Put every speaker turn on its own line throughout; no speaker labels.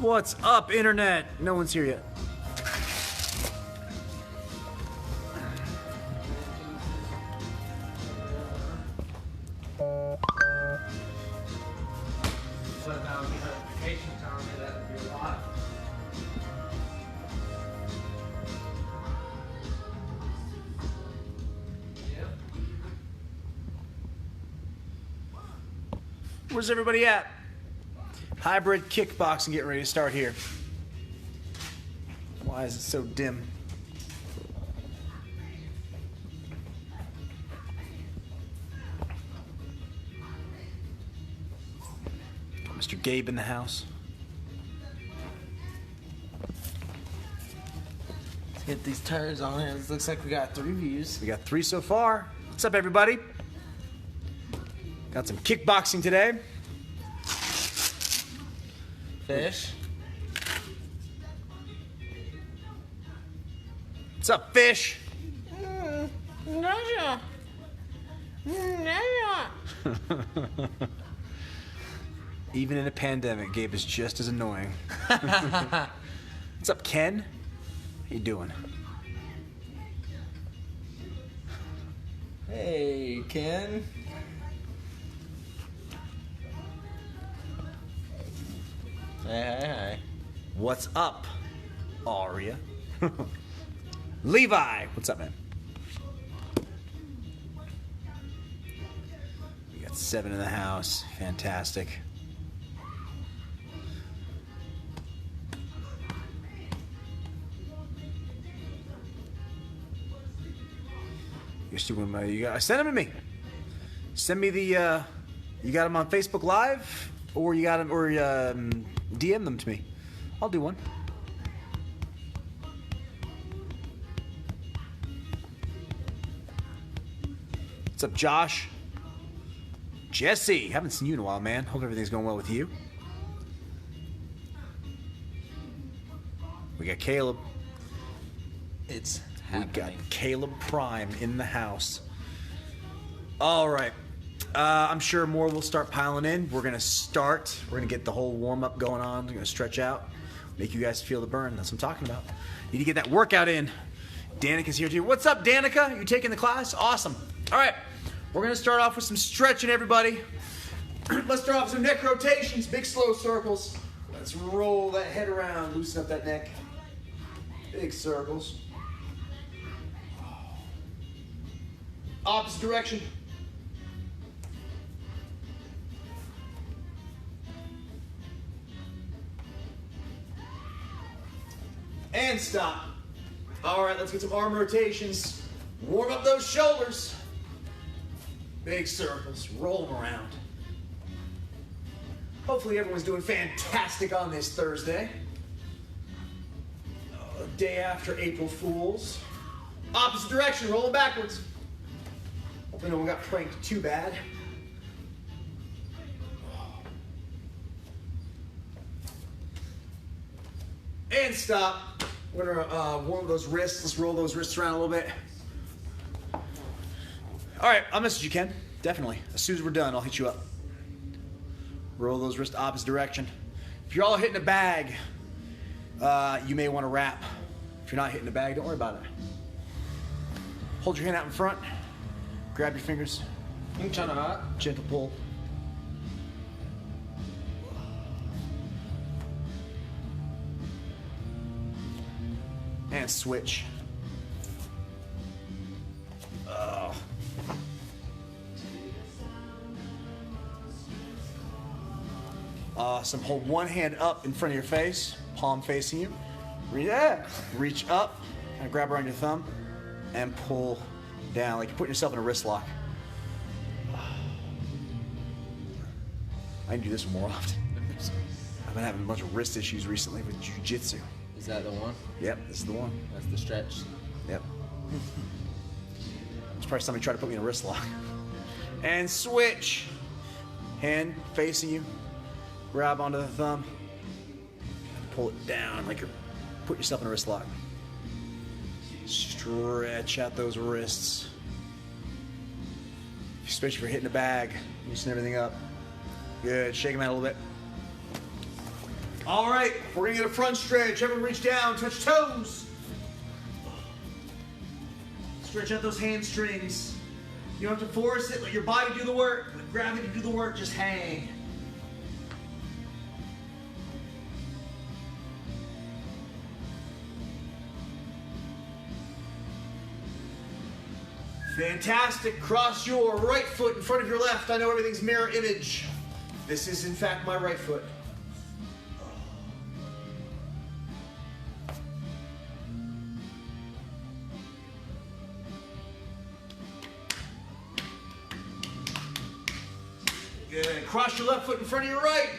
What's up, internet? No one's here yet. Where's everybody at? Hybrid kickboxing getting ready to start here. Why is it so dim? Mr. Gabe in the house.
Let's get these tires on here. It looks like we got 3 views.
We got 3 so far. What's up, everybody? Got some kickboxing today.
Fish.
What's up, fish? Even in a pandemic, Gabe is just as annoying. What's up, Ken? How you doing?
Hey, Ken. Hey.
What's up, Aria? Levi, what's up, man? We got 7 in the house. Fantastic. You got, send them to me. Send me the. You got them on Facebook Live, or you got them, or DM them to me. I'll do one. What's up, Josh? Jesse, haven't seen you in a while, man. Hope everything's going well with you. We got Caleb.
It's happening.
We got Caleb Prime in the house. All right. I'm sure more will start piling in. We're going to start. We're going to get the whole warm-up going on. We're going to stretch out. Make you guys feel the burn. That's what I'm talking about. Need to get that workout in. Danica's here too. What's up, Danica? You taking the class? Awesome. All right. We're going to start off with some stretching, everybody. Let's start off with some neck rotations. Big, slow circles. Let's roll that head around. Loosen up that neck. Big circles. Opposite direction. And stop. All right, let's get some arm rotations. Warm up those shoulders. Big circles. Roll them around. Hopefully everyone's doing fantastic on this Thursday. Day after April Fools. Opposite direction. Roll them backwards. Hopefully no one got pranked too bad. And stop. We're gonna warm those wrists. Let's roll those wrists around a little bit. All right, I'll message you, Ken. Definitely. As soon as we're done, I'll hit you up. Roll those wrists opposite direction. If you're all hitting a bag, you may want to wrap. If you're not hitting a bag, don't worry about it. Hold your hand out in front. Grab your fingers. Gentle pull. And switch. Awesome. Hold one hand up in front of your face, palm facing you. Reach up, and grab around your thumb, and pull down like you're putting yourself in a wrist lock. I can do this more often. I've been having a bunch of wrist issues recently with jiu-jitsu.
Is that the one?
Yep, this is the one.
That's the stretch.
Yep. It's probably somebody tried to put me in a wrist lock. And switch. Hand facing you. Grab onto the thumb. Pull it down like you're putting yourself in a wrist lock. Stretch out those wrists. Especially if you're hitting a bag. Loosen everything up. Good. Shake them out a little bit. All right, we're gonna get a front stretch. Everyone reach down, touch toes. Stretch out those hamstrings. You don't have to force it, let your body do the work. Let gravity do the work, just hang. Fantastic. Cross your right foot in front of your left. I know everything's mirror image. This is in fact my right foot. Good. Cross your left foot in front of your right.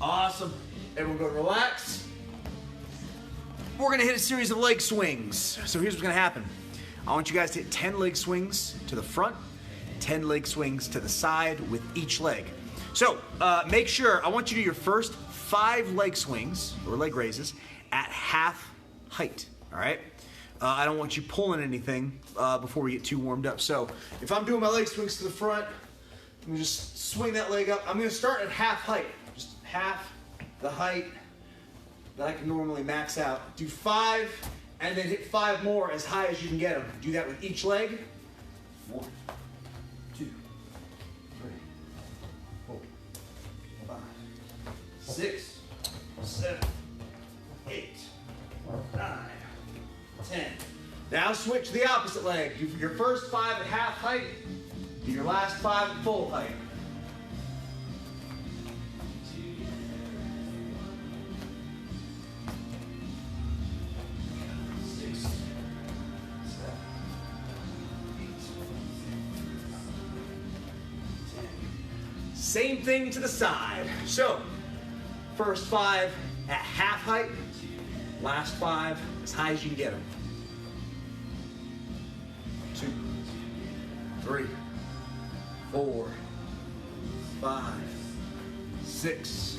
Awesome. Everyone go relax. We're going to hit a series of leg swings. So here's what's going to happen. I want you guys to hit 10 leg swings to the front, 10 leg swings to the side with each leg. So make sure, I want you to do your first 5 leg swings or leg raises at half height, all right? I don't want you pulling anything before we get too warmed up. So if I'm doing my leg swings to the front, I'm gonna just swing that leg up. I'm gonna start at half height, just half the height that I can normally max out. Do 5 and then hit 5 more as high as you can get them. Do that with each leg. 1, 2, 3, 4, 5, 6, 7, 8, 9, 10. Now switch to the opposite leg. Do your first 5 at half height. Do your last 5 at full height. Same thing to the side. So, first 5 at half height, last 5 as high as you can get them. 2, 3, 4, 5, 6,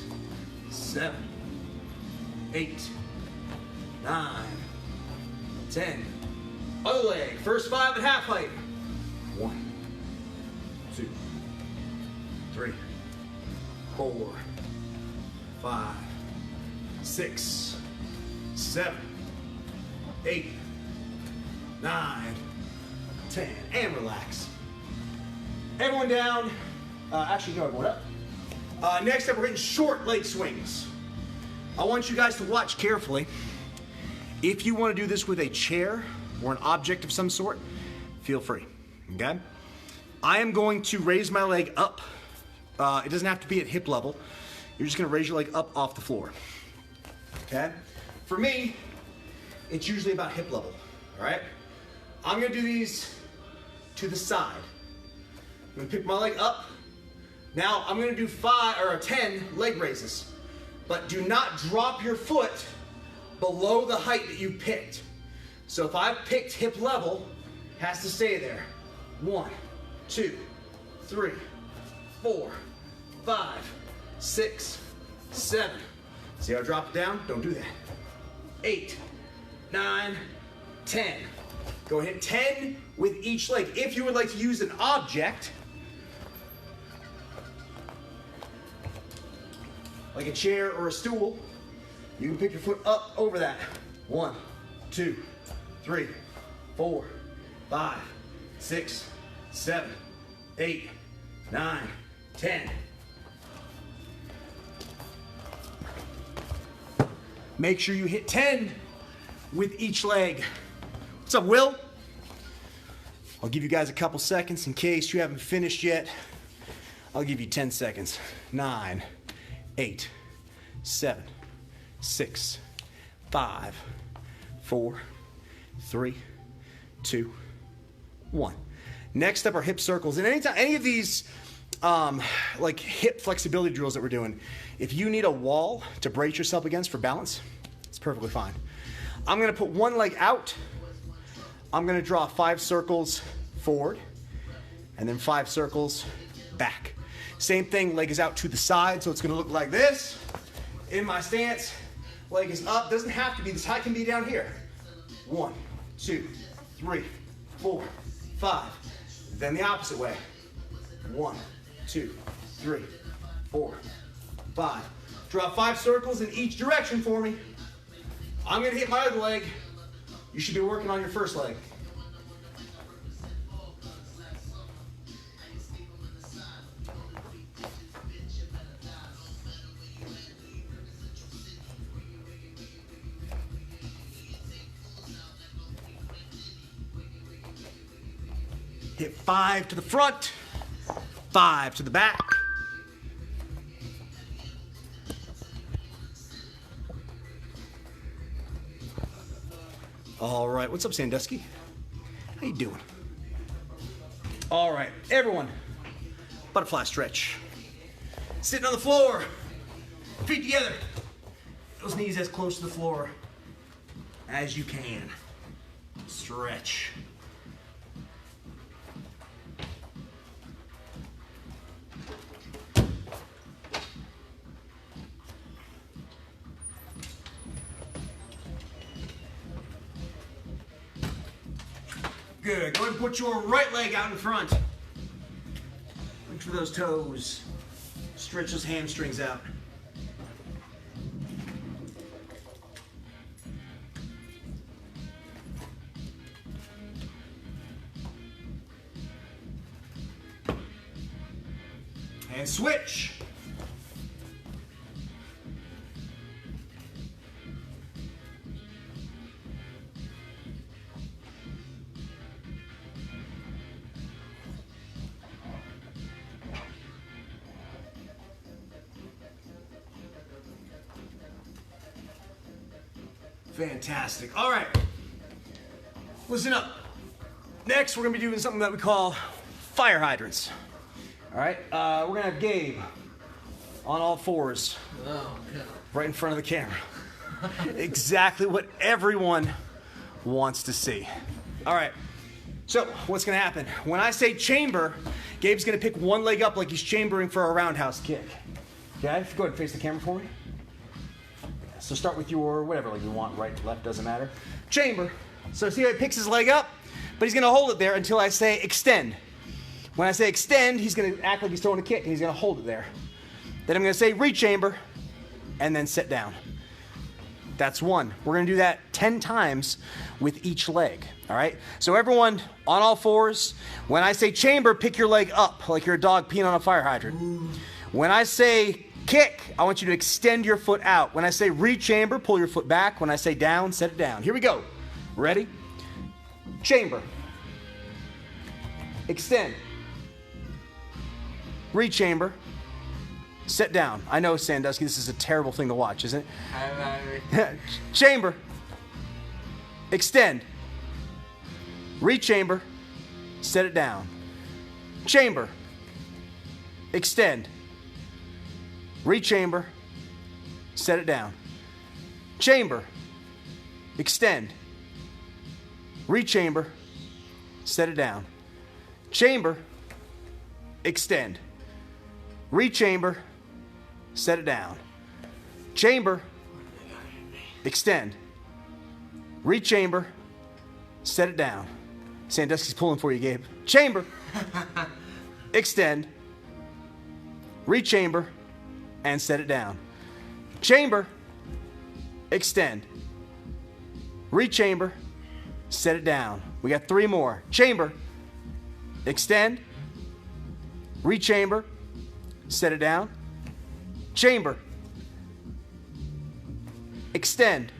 7, 8, 9, 10. Other leg, first 5 at half height. 1, 2, 3, 4, 5, 6, 7, 8, 9, 10. And relax. Everyone down. Actually, no, everyone up. Next up, we're getting short leg swings. I want you guys to watch carefully. If you want to do this with a chair or an object of some sort, feel free, okay? I am going to raise my leg up. It doesn't have to be at hip level. You're just gonna raise your leg up off the floor, okay? For me, it's usually about hip level, all right? I'm gonna do these to the side. I'm gonna pick my leg up. Now I'm gonna do 10 leg raises, but do not drop your foot below the height that you picked. So if I've picked hip level, it has to stay there. 1, 2, 3, 4, 5, 6, 7. See how I drop it down? Don't do that. 8, 9, 10. Go ahead, 10 with each leg. If you would like to use an object, like a chair or a stool, you can pick your foot up over that. 1, 2, 3, 4, 5, 6, 7, 8, 9, 10. Make sure you hit 10 with each leg. What's up, Will? I'll give you guys a couple seconds in case you haven't finished yet. I'll give you 10 seconds. 9, 8, 7, 6, 5, 4, 3, 2, 1. Next up are hip circles. And anytime any of these like hip flexibility drills that we're doing, if you need a wall to brace yourself against for balance, it's perfectly fine. I'm gonna put one leg out. I'm gonna draw 5 circles forward and then 5 circles back. Same thing, leg is out to the side, so it's gonna look like this in my stance. leg is up. Doesn't have to be. This height can be down here. 1, 2, 3, 4, 5. Then the opposite way. 1, 2, 3, 4, 5. Draw 5 circles in each direction for me. I'm gonna hit my other leg. You should be working on your first leg. Hit 5 to the front, 5 to the back. All right, what's up, Sandusky? How you doing? All right, everyone, butterfly stretch. Sitting on the floor, feet together. Those knees as close to the floor as you can. Stretch. Good. Go ahead and put your right leg out in front. Reach for those toes. Stretch those hamstrings out. And switch. Fantastic. All right. Listen up. Next, we're going to be doing something that we call fire hydrants. All right. We're going to have Gabe on all fours.
Oh, yeah.
Right in front of the camera. Exactly what everyone wants to see. All right. So, what's going to happen? When I say chamber, Gabe's going to pick one leg up like he's chambering for a roundhouse kick. Okay? Go ahead and face the camera for me. So start with your whatever leg you want, right, left, doesn't matter. Chamber. So see how he picks his leg up, but he's gonna hold it there until I say extend. When I say extend, he's gonna act like he's throwing a kick and he's gonna hold it there. Then I'm gonna say re-chamber and then sit down. That's one. We're gonna do that 10 times with each leg, all right? So everyone on all fours, when I say chamber, pick your leg up like you're a dog peeing on a fire hydrant. When I say kick, I want you to extend your foot out. When I say re-chamber, pull your foot back. When I say down, set it down. Here we go. Ready? Chamber. Extend. Re-chamber. Sit down. I know, Sandusky, this is a terrible thing to watch, isn't it? Chamber. Extend. Re-chamber. Set it down. Chamber. Extend. Re-chamber, set it down. Chamber, extend. Re-chamber, set it down. Chamber, extend. Re-chamber, set it down. Chamber, extend. Re-chamber, set it down. Sandusky's pulling for you, Gabe. Chamber, extend. Re-chamber, and set it down. Chamber, extend. Re-chamber, set it down. We got 3 more. Chamber, extend. Re-chamber, set it down. Chamber, extend.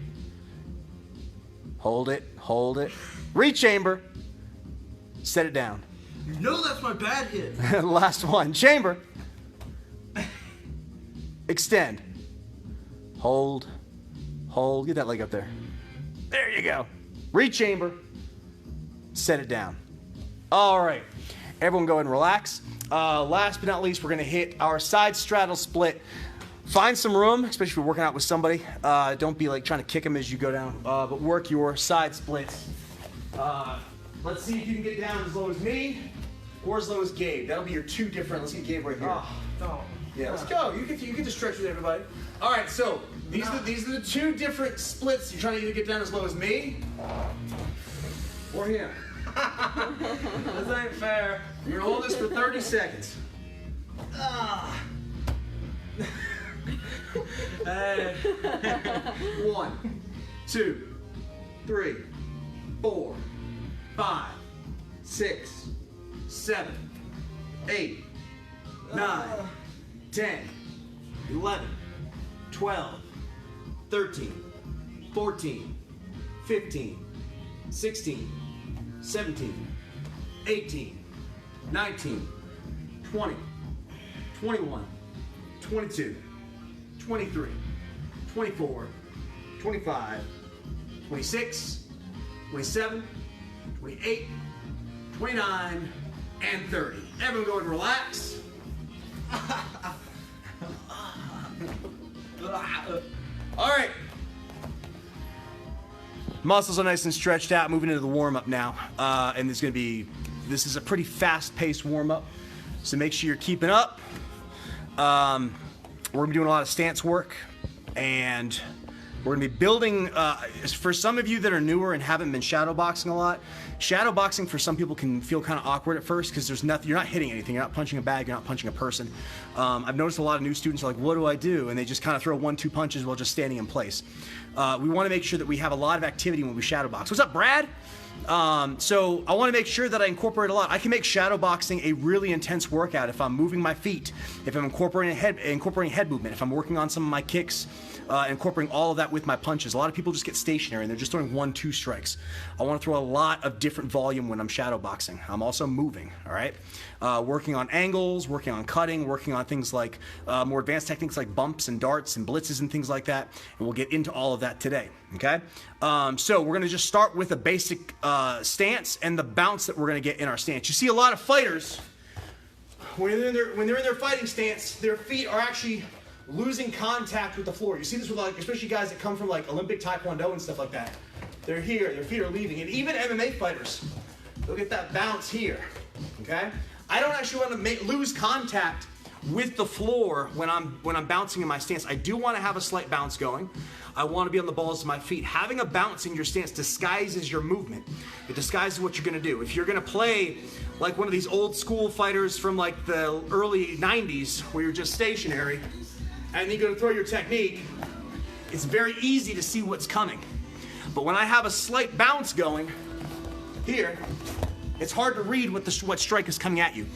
Hold it, hold it. Re-chamber, set it down.
You know that's my bad hit.
Last one. Chamber, extend. Hold. Hold. Get that leg up there. There you go. Re-chamber. Set it down. All right. Everyone go ahead and relax. Last but not least, we're going to hit our side straddle split. Find some room, especially if you're working out with somebody. Don't be like trying to kick them as you go down, but work your side splits. Let's see if you can get down as low as me or as low as Gabe. That'll be your 2 different. Let's get Gabe right here.
Oh, no.
Yeah, let's go. You get to stretch with everybody. All right, so these are the two different splits. You're trying to either get down as low as me or him.
This ain't fair.
You're gonna hold this for 30 seconds.
Hey.
1, 2, 3, 4, 5, 6, 7, 8, 9, 10, 11, 12, 13, 14, 15, 16, 17, 18, 19, 20, 21, 22, 23, 24, 25, 26, 27, 28, 29, and 30. Everyone go and relax. All right. Muscles are nice and stretched out. Moving into the warm-up now. And this is a pretty fast-paced warm-up. So make sure you're keeping up. We're gonna be doing a lot of stance work, and we're gonna be building, for some of you that are newer and haven't been shadow boxing a lot, shadow boxing for some people can feel kind of awkward at first because there's nothing, you're not hitting anything, you're not punching a bag, you're not punching a person. I've noticed a lot of new students are like, what do I do? And they just kind of throw 1-2 punches while just standing in place. We wanna make sure that we have a lot of activity when we shadow box. What's up, Brad? So I want to make sure that I incorporate a lot. I can make shadow boxing a really intense workout if I'm moving my feet, if I'm incorporating head movement, if I'm working on some of my kicks, incorporating all of that with my punches. A lot of people just get stationary and they're just throwing 1-2 strikes. I want to throw a lot of different volume when I'm shadow boxing. I'm also moving, all right? Working on angles, working on cutting, working on things like more advanced techniques like bumps and darts and blitzes and things like that. And we'll get into all of that today, okay? So we're going to just start with a basic stance and the bounce that we're going to get in our stance. You see a lot of fighters, when they're in their fighting stance, their feet are actually losing contact with the floor. You see this with, like, especially guys that come from like Olympic Taekwondo and stuff like that. They're here, their feet are leaving. And even MMA fighters, they'll get that bounce here, okay? I don't actually want to lose contact with the floor when I'm bouncing in my stance. I do want to have a slight bounce going. I want to be on the balls of my feet. Having a bounce in your stance disguises your movement. It disguises what you're going to do. If you're going to play like one of these old school fighters from like the early 90s where you're just stationary and you're going to throw your technique, it's very easy to see what's coming. But when I have a slight bounce going here, it's hard to read what strike is coming at you.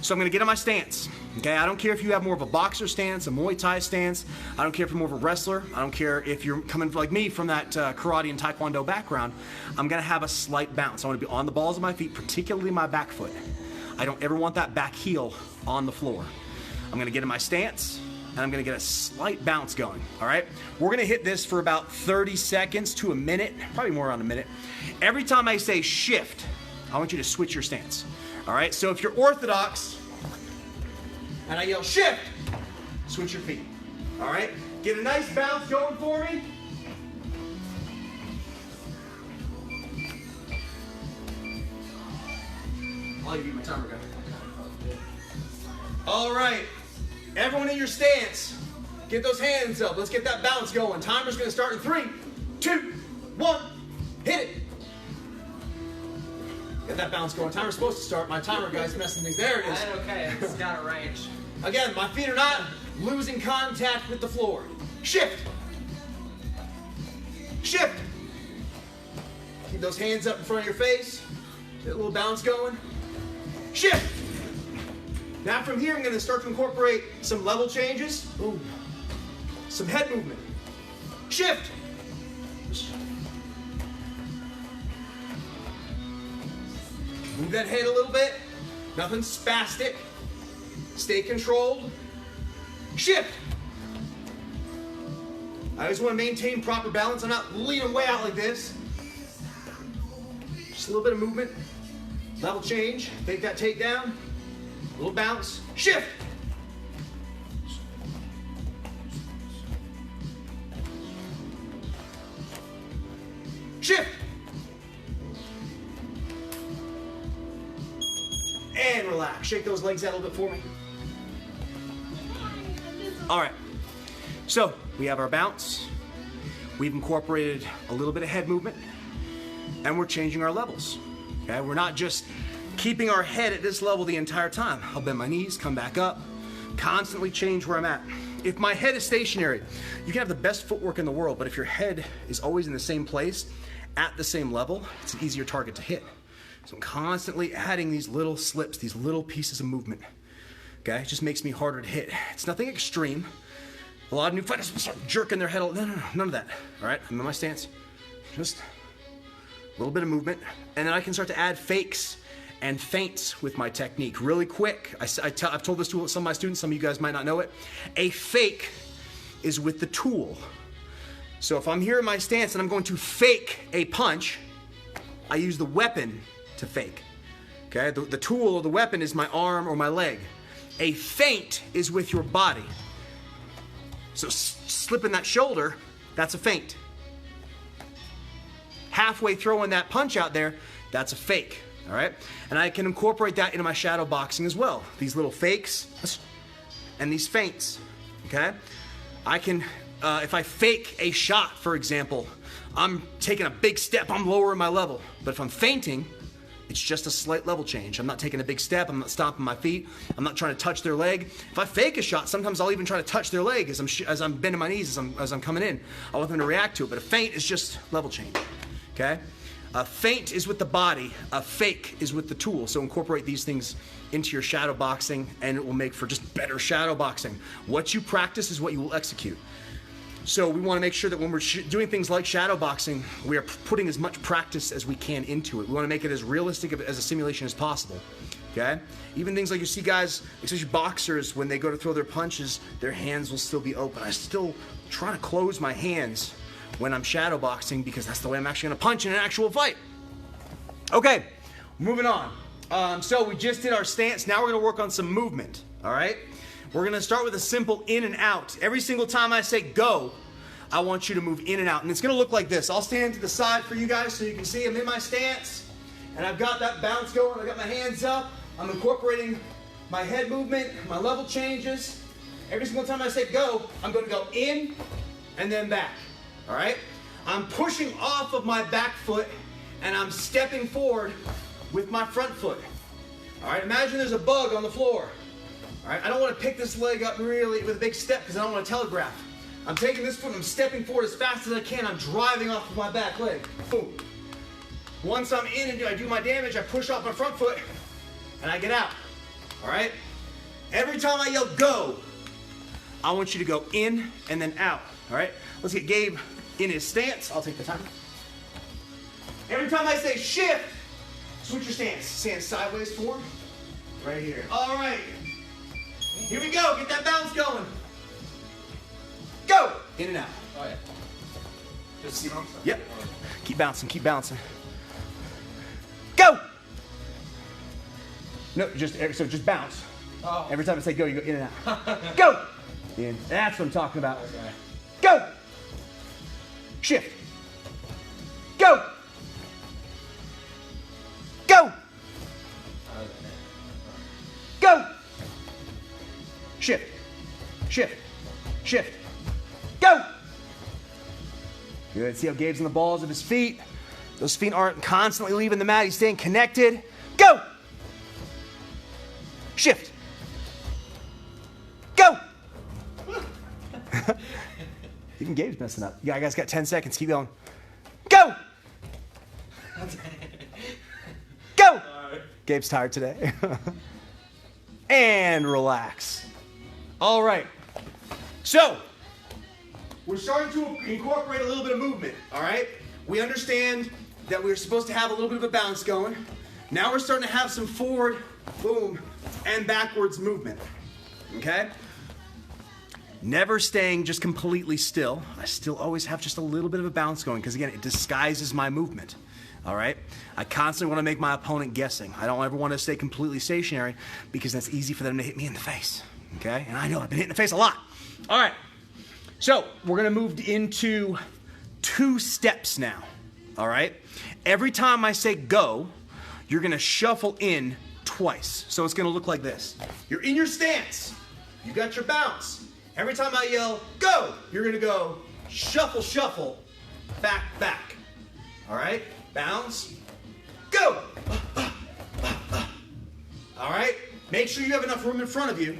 So I'm going to get in my stance. Okay, I don't care if you have more of a boxer stance, a Muay Thai stance. I don't care if you're more of a wrestler. I don't care if you're coming like me from that karate and taekwondo background. I'm going to have a slight bounce. I want to be on the balls of my feet, particularly my back foot. I don't ever want that back heel on the floor. I'm going to get in my stance, and I'm going to get a slight bounce going, all right? We're going to hit this for about 30 seconds to a minute, probably more around a minute. Every time I say shift, I want you to switch your stance, all right? So if you're orthodox and I yell shift, switch your feet, all right? Get a nice bounce going for me. I'll give you my timer, guy. All right, everyone in your stance, get those hands up. Let's get that bounce going. Timer's gonna start in 3, 2, 1, hit it. Get that bounce going. Timer's supposed to start. My timer guy's messing things. There it is.
Okay, it's got a range.
Again, my feet are not losing contact with the floor. Shift. Shift. Keep those hands up in front of your face. Get a little bounce going. Shift. Now from here, I'm going to start to incorporate some level changes. Ooh. Some head movement. Shift. Move that head a little bit. Nothing spastic. Stay controlled. Shift. I always want to maintain proper balance. I'm not leaning way out like this. Just a little bit of movement. Level change. Take that takedown. A little bounce. Shift. Shift. And relax. Shake those legs out a little bit for me. All right, so we have our bounce. We've incorporated a little bit of head movement, and we're changing our levels. Okay, we're not just keeping our head at this level the entire time. I'll bend my knees, come back up, constantly change where I'm at. If my head is stationary, you can have the best footwork in the world, but if your head is always in the same place, at the same level, it's an easier target to hit. So I'm constantly adding these little slips, these little pieces of movement. Okay, it just makes me harder to hit. It's nothing extreme. A lot of new fighters start jerking their head. No, none of that. All right, I'm in my stance. Just a little bit of movement, and then I can start to add fakes and feints with my technique really quick. I've told this to some of my students, some of you guys might not know it. A fake is with the tool. So if I'm here in my stance and I'm going to fake a punch, I use the weapon to fake. Okay, the tool or the weapon is my arm or my leg. A feint is with your body. So slipping that shoulder, that's a feint. Halfway throwing that punch out there, that's a fake. All right, and I can incorporate that into my shadow boxing as well. These little fakes and these feints. Okay, I can, if I fake a shot, for example, I'm taking a big step, I'm lowering my level. But if I'm feinting, it's just a slight level change. I'm not taking a big step, I'm not stomping my feet, I'm not trying to touch their leg. If I fake a shot, sometimes I'll even try to touch their leg as I'm bending my knees, as I'm coming in. I want them to react to it, but a feint is just level change. Okay? A feint is with the body, a fake is with the tool. So incorporate these things into your shadow boxing and it will make for just better shadow boxing. What you practice is what you will execute. So we want to make sure that when we're doing things like shadow boxing, we are putting as much practice as we can into it. We want to make it as realistic as a simulation as possible. Okay? Even things like you see guys, especially boxers, when they go to throw their punches, their hands will still be open. I still try to close my hands when I'm shadow boxing because that's the way I'm actually going to punch in an actual fight. Okay, moving on. So we just did our stance. Now we're going to work on some movement. All right? We're going to start with a simple in and out. Every single time I say go, I want you to move in and out. And it's going to look like this. I'll stand to the side for you guys so you can see I'm in my stance. And I've got that bounce going. I've got my hands up. I'm incorporating my head movement, my level changes. Every single time I say go, I'm going to go in and then back. All right? I'm pushing off of my back foot and I'm stepping forward with my front foot. All right? Imagine there's a bug on the floor. All right? I don't want to pick this leg up really with a big step because I don't want to telegraph. I'm taking this foot and I'm stepping forward as fast as I can. I'm driving off of my back leg. Boom. Once I'm in and I do my damage, I push off my front foot and I get out. All right? Every time I yell go, I want you to go in and then out. All right? Let's get Gabe in his stance. I'll take the time. Every time I say shift, switch your stance. Stand sideways forward. Right here. All right. Here we go. Get that bounce going. Go. In and out.
Oh, yeah. Just bounce?
Yep. Keep bouncing. Keep bouncing. Go. No, just bounce.
Oh.
Every time I say go, you go in and out. Go. In. That's what I'm talking about.
Okay.
Go. Shift. Go. Go. Go. Shift. Shift. Shift. Go. Good. See how Gabe's on the balls of his feet? Those feet aren't constantly leaving the mat. He's staying connected. Go. Shift. Go. Even Gabe's messing up. You guys got 10 seconds. Keep going. Go. Go. Gabe's tired today. And relax. All right. So, we're starting to incorporate a little bit of movement, all right? We understand that we're supposed to have a little bit of a bounce going. Now we're starting to have some forward, boom, and backwards movement, okay? Never staying just completely still. I still always have just a little bit of a bounce going because, again, it disguises my movement, all right? I constantly want to make my opponent guessing. I don't ever want to stay completely stationary because that's easy for them to hit me in the face, okay? And I know I've been hit in the face a lot. All right, so we're going to move into 2 steps now, all right? Every time I say go, you're going to shuffle in twice. So it's going to look like this. You're in your stance. You got your bounce. Every time I yell, go, you're gonna go shuffle, shuffle, back, back. All right, bounce, go. All right, make sure you have enough room in front of you.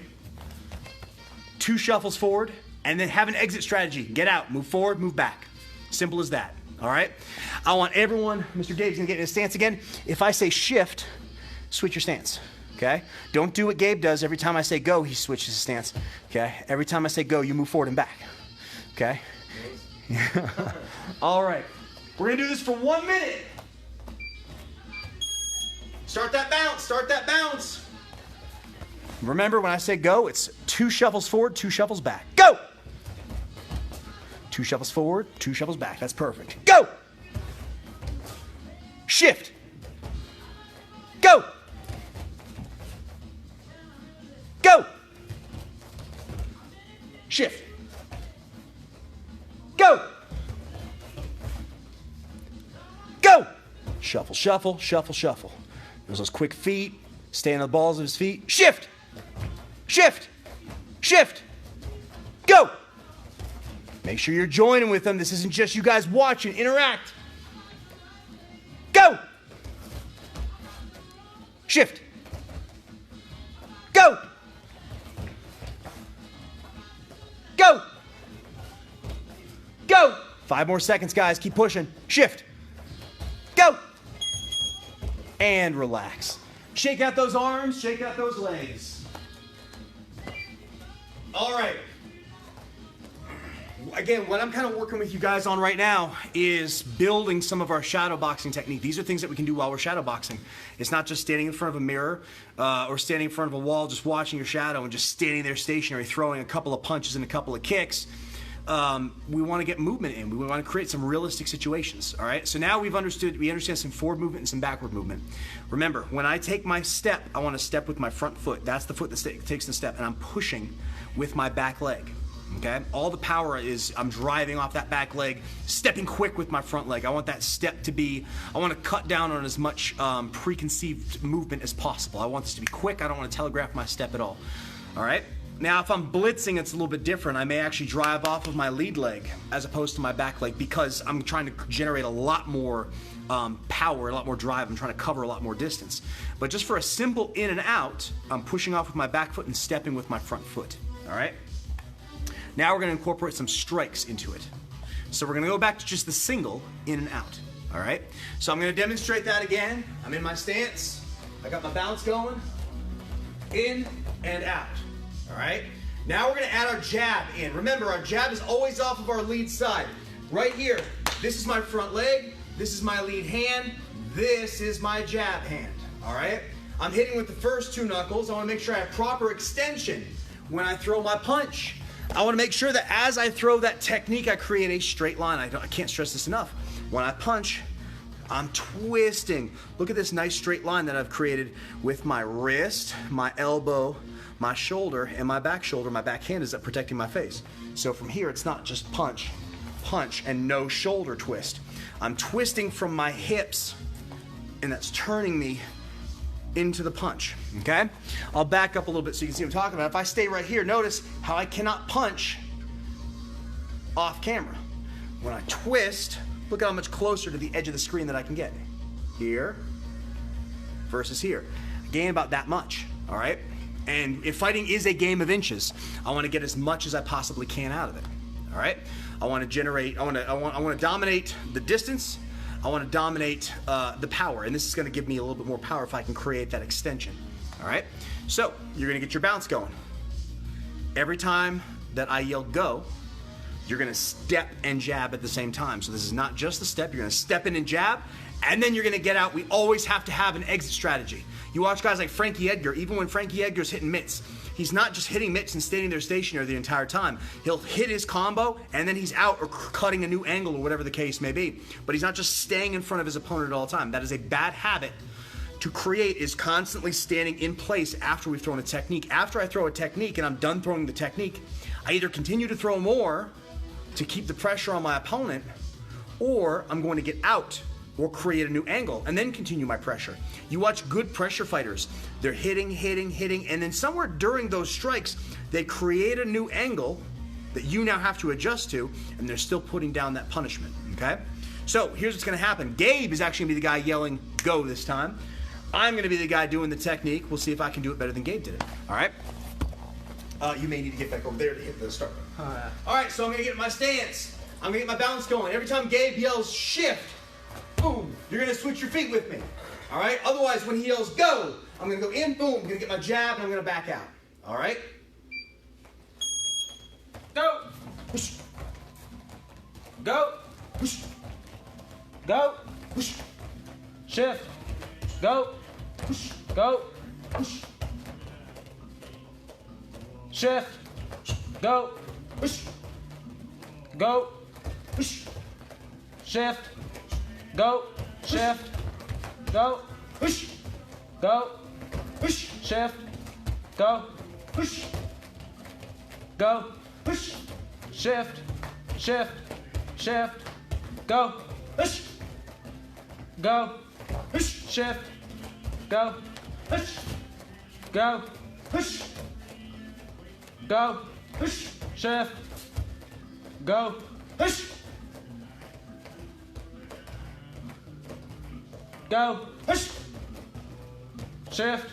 2 shuffles forward, and then have an exit strategy. Get out, move forward, move back. Simple as that, all right? I want everyone, Mr. Gabe's gonna get in his stance again. If I say shift, switch your stance, okay? Don't do what Gabe does. Every time I say go, he switches his stance, okay? Every time I say go, you move forward and back, okay? All right, we're gonna do this for 1 minute. Start that bounce, start that bounce. Remember, when I say go, it's 2 shuffles forward, 2 shuffles back. Go! 2 shuffles forward, 2 shuffles back. That's perfect. Go! Shift. Go! Go! Shift. Go! Go! Shuffle, shuffle, shuffle, shuffle. There's those quick feet. Stay on the balls of his feet. Shift! Shift! Shift! Go! Make sure you're joining with them. This isn't just you guys watching. Interact. Go! Shift. Go! Go! Go! 5 more seconds, guys. Keep pushing. Shift. Go! And relax. Shake out those arms. Shake out those legs. All right. Again, what I'm kind of working with you guys on right now is building some of our shadow boxing technique. These are things that we can do while we're shadow boxing. It's not just standing in front of a mirror or standing in front of a wall just watching your shadow and just standing there stationary throwing a couple of punches and a couple of kicks. We want to get movement in. We want to create some realistic situations, all right? So now we understand some forward movement and some backward movement. Remember, when I take my step, I want to step with my front foot. That's the foot that takes the step, and I'm pushing with my back leg. Okay, all the power is I'm driving off that back leg, stepping quick with my front leg. I want that step to be, I want to cut down on as much preconceived movement as possible. I want this to be quick. I don't want to telegraph my step at all. All right, now if I'm blitzing, it's a little bit different. I may actually drive off of my lead leg as opposed to my back leg because I'm trying to generate a lot more power, a lot more drive. I'm trying to cover a lot more distance. But just for a simple in and out, I'm pushing off with my back foot and stepping with my front foot. All right. Now we're going to incorporate some strikes into it. So we're going to go back to just the single in and out. All right? So I'm going to demonstrate that again. I'm in my stance. I got my bounce going. In and out. All right? Now we're going to add our jab in. Remember, our jab is always off of our lead side. Right here. This is my front leg. This is my lead hand. This is my jab hand. All right? I'm hitting with the first 2 knuckles. I want to make sure I have proper extension when I throw my punch. I want to make sure that as I throw that technique, I create a straight line. I can't stress this enough. When I punch, I'm twisting. Look at this nice straight line that I've created with my wrist, my elbow, my shoulder, and my back shoulder. My back hand is protecting my face. So from here, it's not just punch, punch, and no shoulder twist. I'm twisting from my hips, and that's turning me into the punch, okay? I'll back up a little bit so you can see what I'm talking about. If I stay right here, notice how I cannot punch off camera. When I twist, look at how much closer to the edge of the screen that I can get. Here versus here. I gain about that much, all right? And if fighting is a game of inches, I want to get as much as I possibly can out of it, all right? I want to dominate the distance. I want to dominate the power, and this is going to give me a little bit more power if I can create that extension. All right? So you're going to get your bounce going. Every time that I yell go, you're going to step and jab at the same time. So this is not just the step. You're going to step in and jab, and then you're going to get out. We always have to have an exit strategy. You watch guys like Frankie Edgar. Even when Frankie Edgar's hitting mitts, he's not just hitting mitts and standing there stationary the entire time. He'll hit his combo, and then he's out or cutting a new angle or whatever the case may be. But he's not just staying in front of his opponent all the time. That is a bad habit to create, is constantly standing in place after we've thrown a technique. After I throw a technique and I'm done throwing the technique, I either continue to throw more to keep the pressure on my opponent, or I'm going to get out or create a new angle and then continue my pressure. You watch good pressure fighters. They're hitting, and then somewhere during those strikes, they create a new angle that you now have to adjust to, and they're still putting down that punishment, okay? So here's what's gonna happen. Gabe is actually gonna be the guy yelling, go this time. I'm gonna be the guy doing the technique. We'll see if I can do it better than Gabe did it, all right? You may need to get back over there to hit the start button. All right, so I'm gonna get my stance. I'm gonna get my balance going. Every time Gabe yells shift, boom, you're gonna switch your feet with me, all right? Otherwise, when he yells go, I'm gonna go in, boom, I'm gonna get my jab, and I'm gonna back out, all right?
Go.
Push.
Go.
Push.
Go.
Push.
Shift. Go.
Push.
Go.
Push.
Shift. Go.
Push.
Go.
Push.
Shift. Go. Shift. Go.
Push.
Go.
Push.
Shift. Go.
Push.
Go.
Push.
Shift. Shift. Shift. Go.
Push.
Go.
Push.
Shift. Go.
Push.
Go.
Push.
Go.
Push.
Shift. Go.
Push.
Go.
Push.
Shift.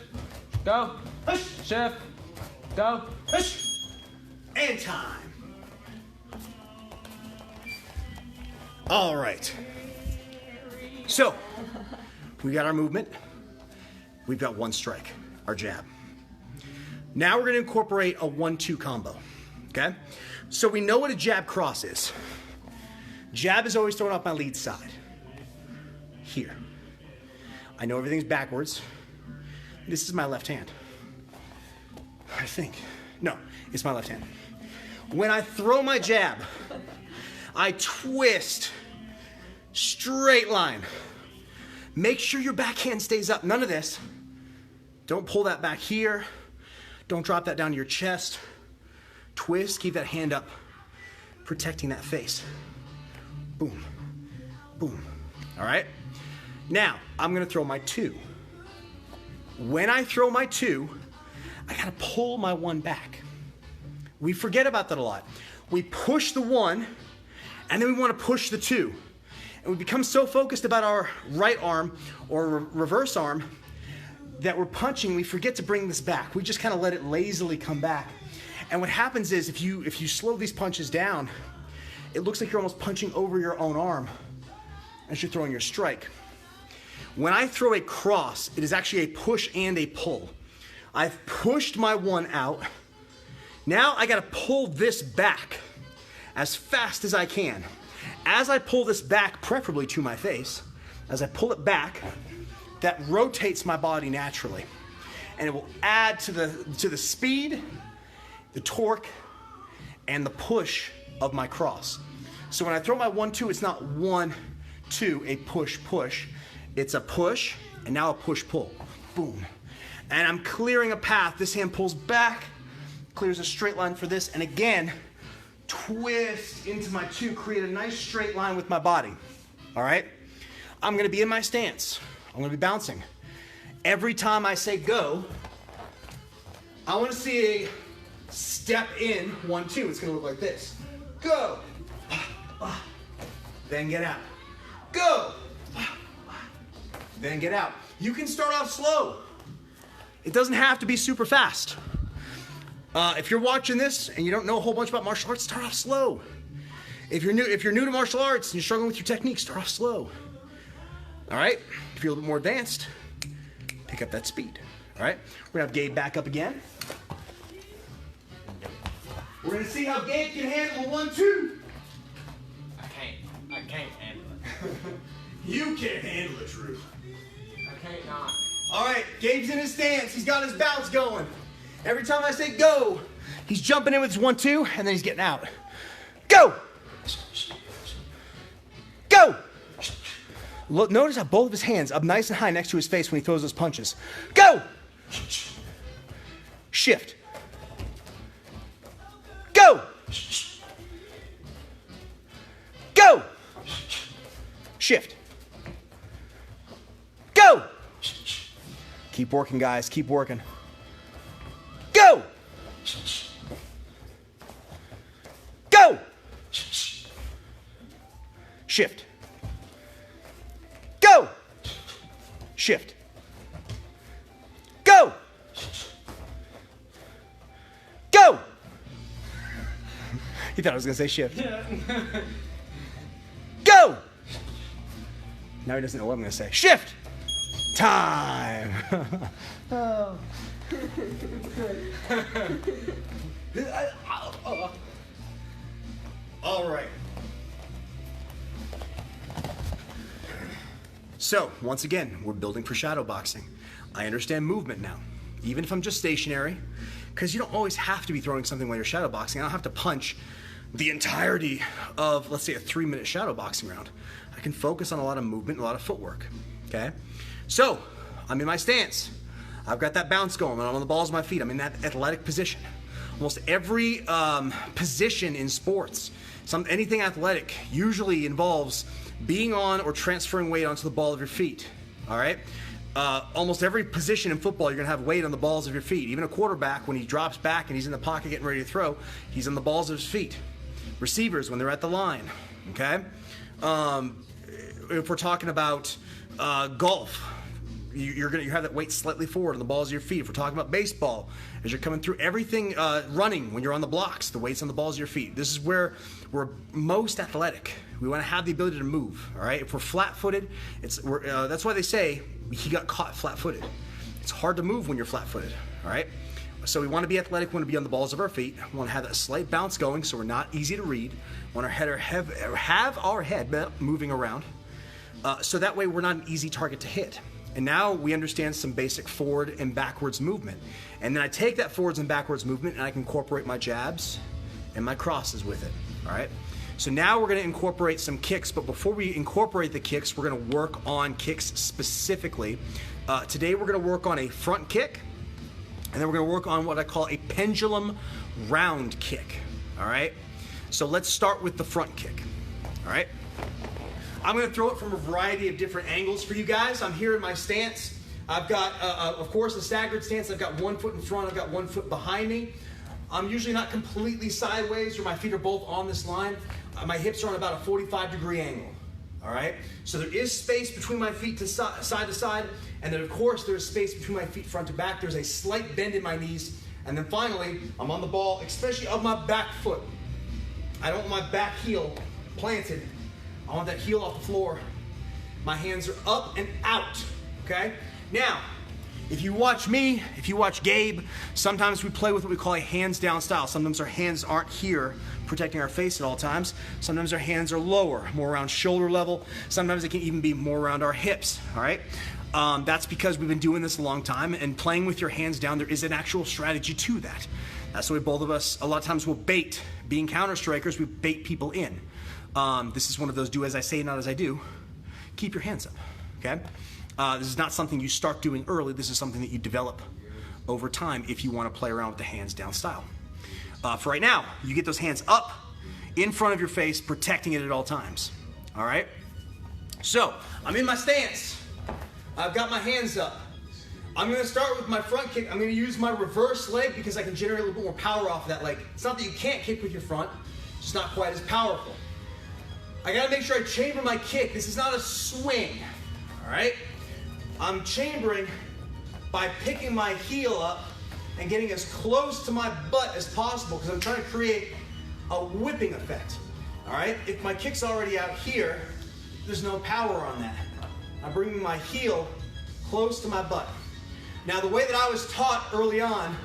Go.
Push.
Shift. Go.
Push. And time. All right. So, we got our movement. We've got one strike, our jab. Now we're gonna incorporate a 1-2 combo, okay? So we know what a jab cross is. Jab is always thrown off my lead side. Here. I know everything's backwards. This is my left hand. I think. No, it's my left hand. When I throw my jab, I twist, straight line. Make sure your backhand stays up. None of this. Don't pull that back here. Don't drop that down to your chest. Twist, keep that hand up, protecting that face. Boom, boom. All right? Now, I'm gonna throw my 2. When I throw my 2, I gotta pull my 1 back. We forget about that a lot. We push the 1, and then we wanna push the 2. And we become so focused about our right arm or reverse arm that we're punching, we forget to bring this back. We just kind of let it lazily come back. And what happens is if you slow these punches down, it looks like you're almost punching over your own arm as you're throwing your strike. When I throw a cross, it is actually a push and a pull. I've pushed my 1 out. Now I gotta pull this back as fast as I can. As I pull this back, preferably to my face, as I pull it back, that rotates my body naturally. And it will add to the speed, the torque, and the push of my cross. So when I throw my 1-2, it's not 1-2, a push-push. It's a push, and now a push-pull. Boom. And I'm clearing a path. This hand pulls back, clears a straight line for this, and again, twist into my 2, create a nice straight line with my body. All right? I'm gonna be in my stance. I'm gonna be bouncing. Every time I say go, I wanna see a step in, 1-2. It's gonna look like this. Go. Then get out. Go. Then get out. You can start off slow. It doesn't have to be super fast. If you're watching this and you don't know a whole bunch about martial arts, start off slow. If you're new to martial arts and you're struggling with your technique, start off slow. All right? If you're a little bit more advanced, pick up that speed. All right? We're gonna have Gabe back up again. We're gonna see how Gabe can handle a 1-2.
I can't handle it.
You can't handle it, Drew.
I can't not.
All right, Gabe's in his stance. He's got his bounce going. Every time I say go, he's jumping in with his 1-2, and then he's getting out. Go! Go! Look, notice how both of his hands up nice and high next to his face when he throws those punches. Go! Shift. Go! Go! Shift. Go! Keep working, guys. Keep working. Go! shift. Go! Shift. Go! Go! You thought I was going to say shift.
Yeah.
Go! Now he doesn't know what I'm going to say. Shift! Time! Oh. All right. So, once again, we're building for shadow boxing. I understand movement now, even if I'm just stationary, because you don't always have to be throwing something while you're shadow boxing. I don't have to punch the entirety of, let's say, a 3-minute shadow boxing round. I can focus on a lot of movement, a lot of footwork, okay? So, I'm in my stance. I've got that bounce going. I'm on the balls of my feet. I'm in that athletic position. Almost every position in sports, anything athletic, usually involves being on or transferring weight onto the ball of your feet, all right? Almost every position in football, you're gonna have weight on the balls of your feet. Even a quarterback, when he drops back and he's in the pocket getting ready to throw, he's on the balls of his feet. Receivers, when they're at the line, okay? If we're talking about golf, you have that weight slightly forward on the balls of your feet. If we're talking about baseball, as you're coming through everything, running, when you're on the blocks, the weight's on the balls of your feet. This is where we're most athletic. We want to have the ability to move, all right? If we're flat-footed, that's why they say he got caught flat-footed. It's hard to move when you're flat-footed, all right? So we want to be athletic, we want to be on the balls of our feet. We want to have that slight bounce going so we're not easy to read. We want to have our head moving around so that way we're not an easy target to hit. And now we understand some basic forward and backwards movement. And then I take that forwards and backwards movement and I can incorporate my jabs and my crosses with it, all right? So now we're gonna incorporate some kicks, but before we incorporate the kicks, we're gonna work on kicks specifically. Today we're gonna work on a front kick, and then we're gonna work on what I call a pendulum round kick, all right? So let's start with the front kick, all right? I'm gonna throw it from a variety of different angles for you guys. I'm here in my stance. I've got, of course, a staggered stance. I've got 1 foot in front, I've got 1 foot behind me. I'm usually not completely sideways where my feet are both on this line. My hips are on about a 45-degree angle, all right? So there is space between my feet side to side, and then of course there's space between my feet front to back. There's a slight bend in my knees, and then finally, I'm on the ball, especially of my back foot. I don't want my back heel planted. I want that heel off the floor. My hands are up and out, okay? Now, if you watch me, if you watch Gabe, sometimes we play with what we call a hands down style. Sometimes our hands aren't here protecting our face at all times. Sometimes our hands are lower, more around shoulder level. Sometimes it can even be more around our hips, all right? That's because we've been doing this a long time, and playing with your hands down, there is an actual strategy to that. That's why both of us, a lot of times will bait. Being counter strikers, we bait people in. This is one of those do as I say, not as I do. Keep your hands up, okay? This is not something you start doing early. This is something that you develop over time if you want to play around with the hands down style. For right now, you get those hands up in front of your face, protecting it at all times, all right? So, I'm in my stance. I've got my hands up. I'm gonna start with my front kick. I'm gonna use my reverse leg because I can generate a little bit more power off of that leg. It's not that you can't kick with your front, it's just not quite as powerful. I gotta make sure I chamber my kick. This is not a swing, all right? I'm chambering by picking my heel up and getting as close to my butt as possible because I'm trying to create a whipping effect, all right? If my kick's already out here, there's no power on that. I'm bringing my heel close to my butt. Now, the way that I was taught early on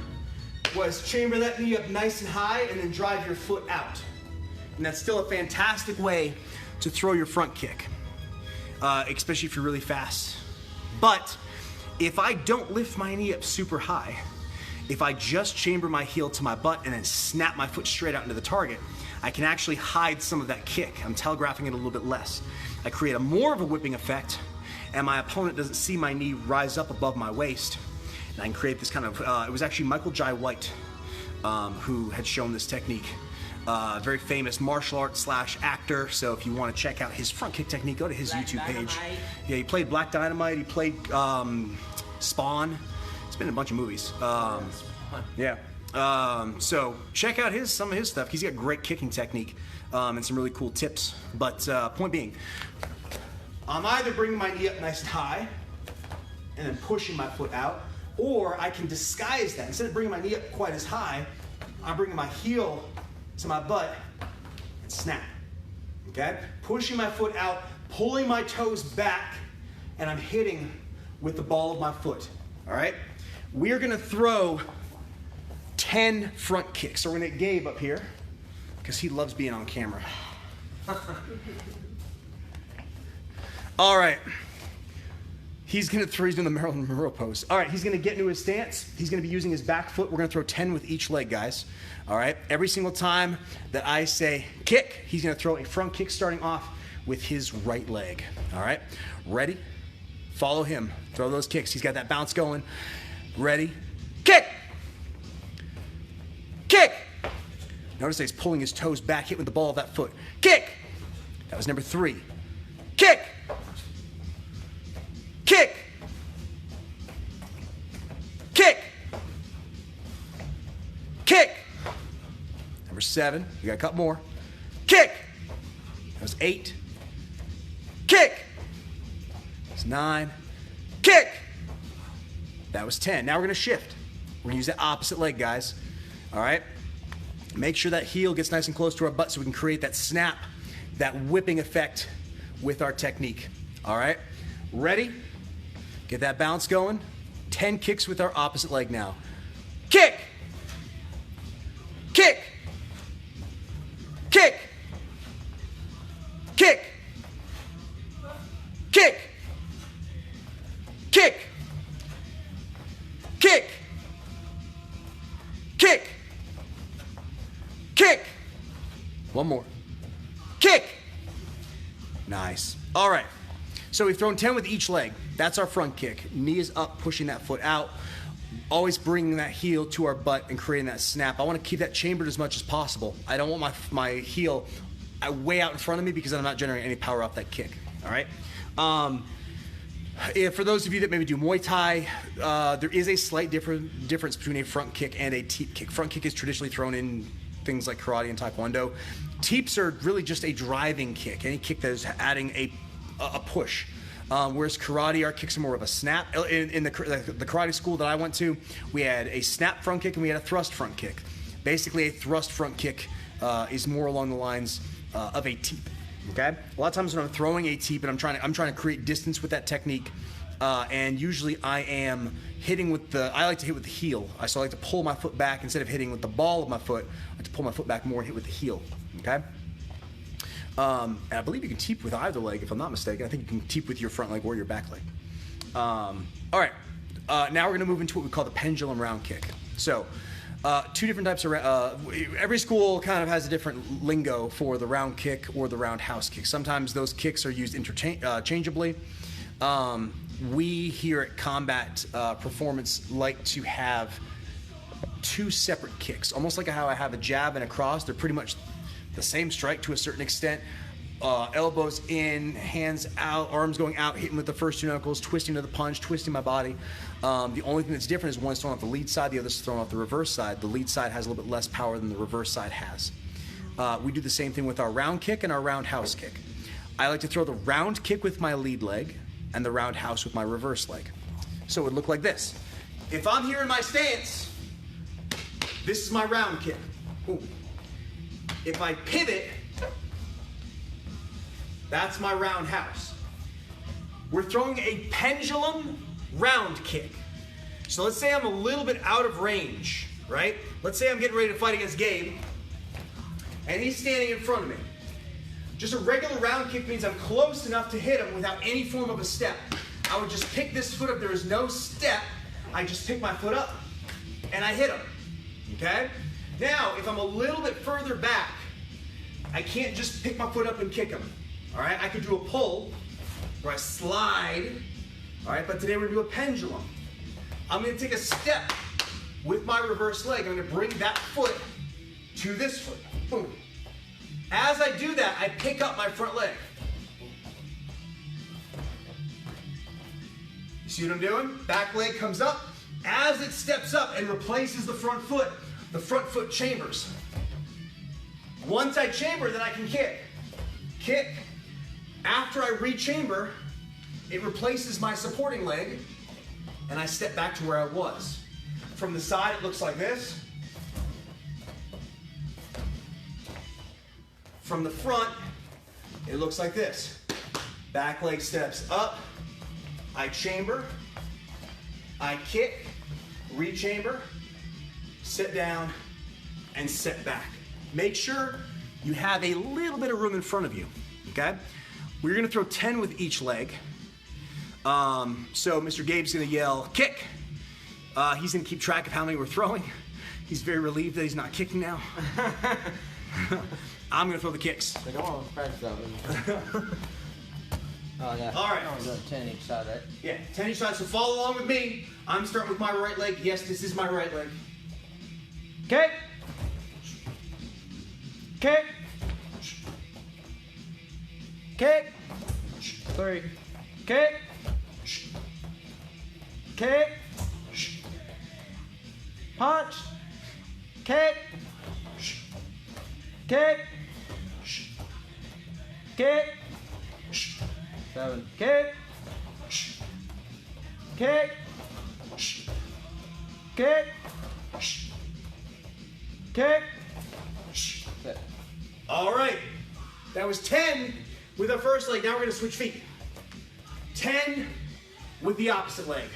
was chamber that knee up nice and high and then drive your foot out. And that's still a fantastic way to throw your front kick, especially if you're really fast. But if I don't lift my knee up super high, if I just chamber my heel to my butt and then snap my foot straight out into the target, I can actually hide some of that kick. I'm telegraphing it a little bit less. I create more of a whipping effect, and my opponent doesn't see my knee rise up above my waist. And I can create this kind of, it was actually Michael Jai White who had shown this technique. Very famous martial arts / actor, so if you want to check out his front kick technique, go to his YouTube page. Yeah, he played Black Dynamite, he played Spawn. He's been in a bunch of movies. Yeah. So check out some of his stuff. He's got great kicking technique and some really cool tips. But point being, I'm either bringing my knee up nice and high and then pushing my foot out, or I can disguise that. Instead of bringing my knee up quite as high, I'm bringing my heel to my butt and snap. Okay? Pushing my foot out, pulling my toes back, and I'm hitting with the ball of my foot. All right? We're gonna throw 10 front kicks. So we're gonna get Gabe up here because he loves being on camera. All right. He's doing the Marilyn Monroe pose. All right, he's gonna get into his stance. He's gonna be using his back foot. We're gonna throw 10 with each leg, guys. All right, every single time that I say kick, he's gonna throw a front kick starting off with his right leg. All right, ready? Follow him, throw those kicks. He's got that bounce going. Ready? Kick! Kick! Notice that he's pulling his toes back, hit with the ball of that foot. Kick! That was number 3. Kick! Kick! Kick! Kick! Number 7, we got a couple more. Kick! That was 8. Kick! That's 9. Kick! That was 10. Now we're gonna shift. We're gonna use that opposite leg, guys. All right? Make sure that heel gets nice and close to our butt so we can create that snap, that whipping effect with our technique. All right? Ready? Get that bounce going. 10 kicks with our opposite leg now. Kick! Kick! Kick! Kick! Kick! Kick! Kick! Kick! Kick! One more. Kick! Nice. All right. So we've thrown 10 with each leg. That's our front kick. Knee is up, pushing that foot out. Always bringing that heel to our butt and creating that snap. I want to keep that chambered as much as possible. I don't want my heel way out in front of me because I'm not generating any power off that kick. All right? For those of you that maybe do Muay Thai, there is a slight difference between a front kick and a teep kick. Front kick is traditionally thrown in things like karate and taekwondo. Teeps are really just a driving kick, any kick that is adding a push. Whereas karate, our kicks are more of a snap. In the karate school that I went to, we had a snap front kick and we had a thrust front kick. Basically, a thrust front kick is more along the lines of a teep. Okay. A lot of times when I'm throwing a teep and I'm trying to create distance with that technique, and usually I am hitting with I like to hit with the heel. So I like to pull my foot back instead of hitting with the ball of my foot. I like to pull my foot back more and hit with the heel. Okay. And I believe you can teep with either leg, if I'm not mistaken. I think you can teep with your front leg or your back leg. All right. Now we're going to move into what we call the pendulum round kick. So, 2 different types of every school kind of has a different lingo for the round kick or the roundhouse kick. Sometimes those kicks are used interchangeably. We here at Combat Performance like to have 2 separate kicks, almost like how I have a jab and a cross. They're pretty much the same strike to a certain extent. Elbows in, hands out, arms going out, hitting with the first 2 knuckles, twisting to the punch, twisting my body. The only thing that's different is one's thrown off the lead side, the other's thrown off the reverse side. The lead side has a little bit less power than the reverse side has. We do the same thing with our round kick and our roundhouse kick. I like to throw the round kick with my lead leg and the roundhouse with my reverse leg. So it would look like this. If I'm here in my stance, this is my round kick. Ooh. If I pivot, that's my roundhouse. We're throwing a pendulum round kick. So let's say I'm a little bit out of range, right? Let's say I'm getting ready to fight against Gabe, and he's standing in front of me. Just a regular round kick means I'm close enough to hit him without any form of a step. I would just pick this foot up. There is no step. I just pick my foot up, and I hit him, okay? Now, if I'm a little bit further back, I can't just pick my foot up and kick him. All right, I could do a pull or I slide. All right, but today we're gonna do a pendulum. I'm gonna take a step with my reverse leg. I'm gonna bring that foot to this foot. Boom. As I do that, I pick up my front leg. You see what I'm doing? Back leg comes up. As it steps up and replaces the front foot, the front foot chambers. Once I chamber, then I can kick. Kick. After I re-chamber, it replaces my supporting leg, and I step back to where I was. From the side, it looks like this. From the front, it looks like this. Back leg steps up, I chamber, I kick, re-chamber, sit down, and sit back. Make sure you have a little bit of room in front of you, okay? We're gonna throw 10 with each leg. So Mr. Gabe's gonna yell, kick. He's gonna keep track of how many we're throwing. He's very relieved that he's not kicking now. I'm gonna throw the kicks.
Like, come on, practice that one. Oh, yeah.
All right.
I'm going 10 each side, right?
Yeah, 10 each side, so follow along with me. I'm starting with my right leg. Yes, this is my right leg. Kick. Kick. Kick.
3.
Kick. Kick. Punch. Kick. Kick. Kick.
7.
Kick. Kick. Kick. Kick.
Sit.
All right. That was 10 with our first leg. Now we're going to switch feet. 10 with the opposite leg.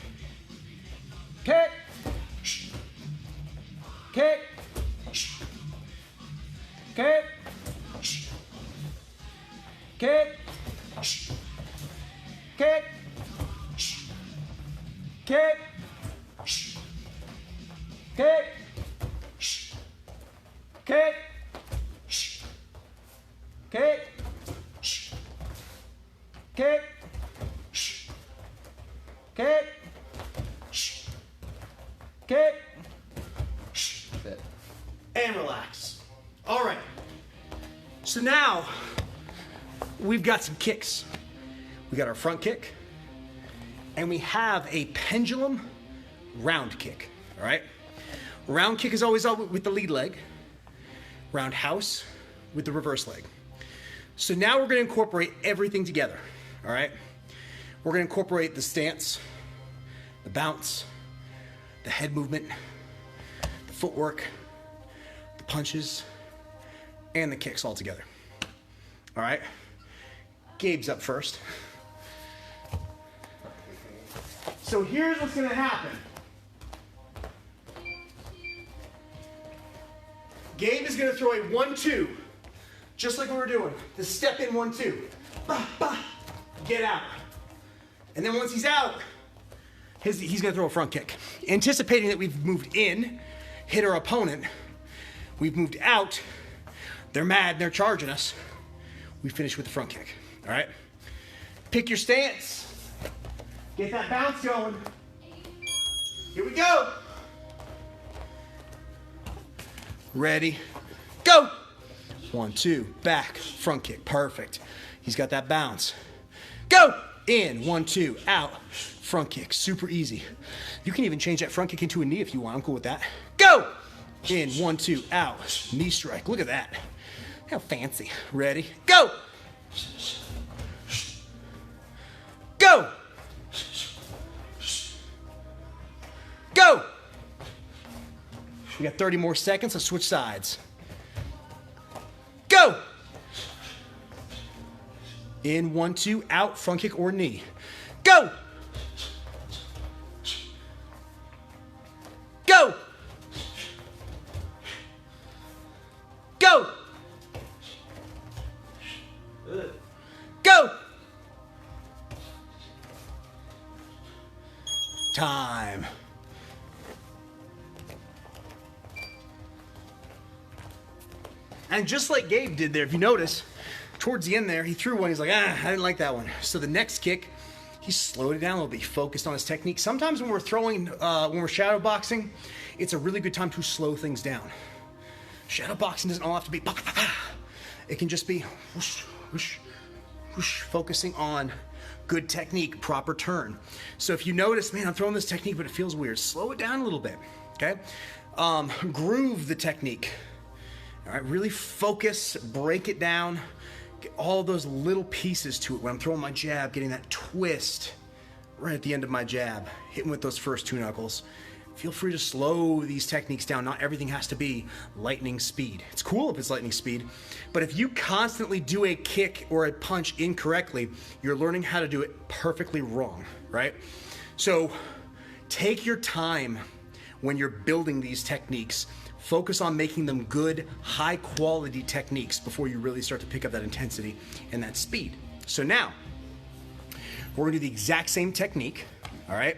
Kick. Kick. Kick. Kick. Kick. Kick. Kick. Kick. Kick. Kick. Kick. Kick.
Sit.
And relax. All right. So now we've got some kicks. We got our front kick, and we have a pendulum round kick. All right. Round kick is always with the lead leg. Roundhouse with the reverse leg. So now we're going to incorporate everything together. All right. We're going to incorporate the stance, the bounce, the head movement, the footwork, the punches, and the kicks all together. All right. Gabe's up first. So here's what's going to happen. Gabe is going to throw a 1-2, just like we were doing. The step in 1-2. Bah, bah, get out. And then once he's out, he's going to throw a front kick. Anticipating that we've moved in, hit our opponent, we've moved out, they're mad, they're charging us. We finish with the front kick, all right? Pick your stance. Get that bounce going. Here we go. Ready, go. 1-2, back, front kick, perfect. He's got that bounce. Go, in, 1-2, out, front kick, super easy. You can even change that front kick into a knee if you want, I'm cool with that. Go, in, 1-2, out, knee strike, look at that. How fancy, ready, go. Go. Go. We got 30 more seconds, let's switch sides. Go. In, 1-2, out, front kick or knee. Go. Go. Go. Go. Time. And just like Gabe did there, if you notice, towards the end there, he threw one, he's like, I didn't like that one. So the next kick, he slowed it down a little bit, he focused on his technique. Sometimes when we're throwing, when we're shadow boxing, it's a really good time to slow things down. Shadow boxing doesn't all have to be, it can just be whoosh, whoosh, whoosh, focusing on good technique, proper turn. So if you notice, man, I'm throwing this technique, but it feels weird, slow it down a little bit, okay? groove the technique. All right, really focus, break it down, get all those little pieces to it. When I'm throwing my jab, getting that twist right at the end of my jab, hitting with those first 2 knuckles. Feel free to slow these techniques down. Not everything has to be lightning speed. It's cool if it's lightning speed, but if you constantly do a kick or a punch incorrectly, you're learning how to do it perfectly wrong, right? So take your time when you're building these techniques. Focus on making them good, high quality techniques before you really start to pick up that intensity and that speed. So now, we're gonna do the exact same technique, all right?